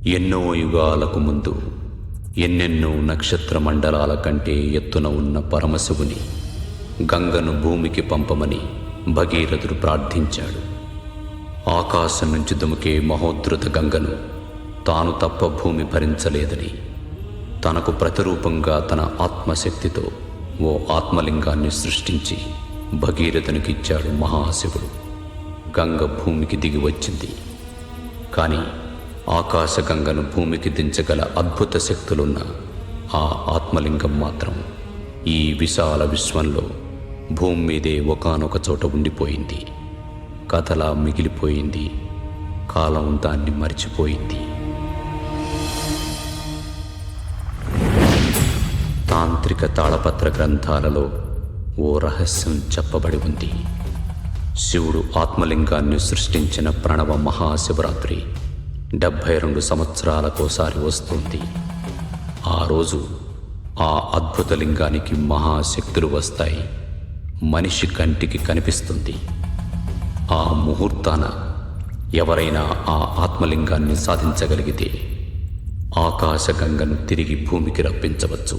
ఎన్నో యుగాలకు ముందు ఎన్నెన్నో నక్షత్ర మండలాల కంటే ఎత్తున ఉన్న పరమశివుని గంగను భూమికి పంపమని భగీరథుడు ప్రార్థించాడు. ఆకాశం నుంచి దుమికే మహోద్ధృత గంగను తాను తప్ప భూమి భరించలేదని తనకు ప్రతిరూపంగా తన ఆత్మశక్తితో ఓ ఆత్మలింగాన్ని సృష్టించి భగీరథునికిచ్చాడు మహాశివుడు. గంగ భూమికి దిగి వచ్చింది. కానీ ఆకాశగంగను భూమికి దించగల అద్భుత శక్తులున్న ఆ ఆత్మలింగం మాత్రం ఈ విశాల విశ్వంలో భూమి మీదే ఒకానొక చోట ఉండిపోయింది. కథలా మిగిలిపోయింది. కాలం దాన్ని మరిచిపోయింది. తాంత్రిక తాళపత్ర గ్రంథాలలో ఓ రహస్యం చెప్పబడి ఉంది. శివుడు ఆత్మలింగాన్ని సృష్టించిన ప్రణవ మహాశివరాత్రి 72 సంవత్సరాలకోసారి వస్తుంది. ఆ రోజు ఆ అద్భుత లింగానికి మహాశక్తులు వస్తాయి. మనిషి కంటికి కనిపిస్తుంది. ఆ ముహూర్తాన ఎవరైనా ఆ ఆత్మలింగాన్ని సాధించగలిగితే ఆకాశగంగను తిరిగి భూమికి రప్పించవచ్చు.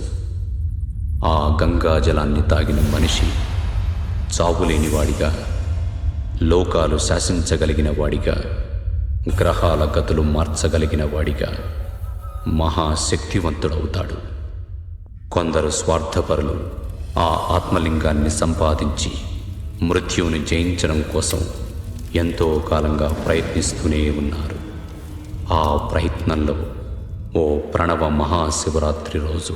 ఆ గంగాజలాన్ని తాగిన మనిషి చావులేనివాడిగా, లోకాలు శాసించగలిగిన వాడిగా, గ్రహాల గతులు మార్చగలిగిన వాడిగా మహాశక్తివంతుడవుతాడు. కొందరు స్వార్థపరులు ఆ ఆత్మలింగాన్ని సంపాదించి మృత్యువుని జయించడం కోసం ఎంతో కాలంగా ప్రయత్నిస్తూనే ఉన్నారు. ఆ ప్రయత్నంలో ఓ ప్రణవ మహాశివరాత్రి రోజు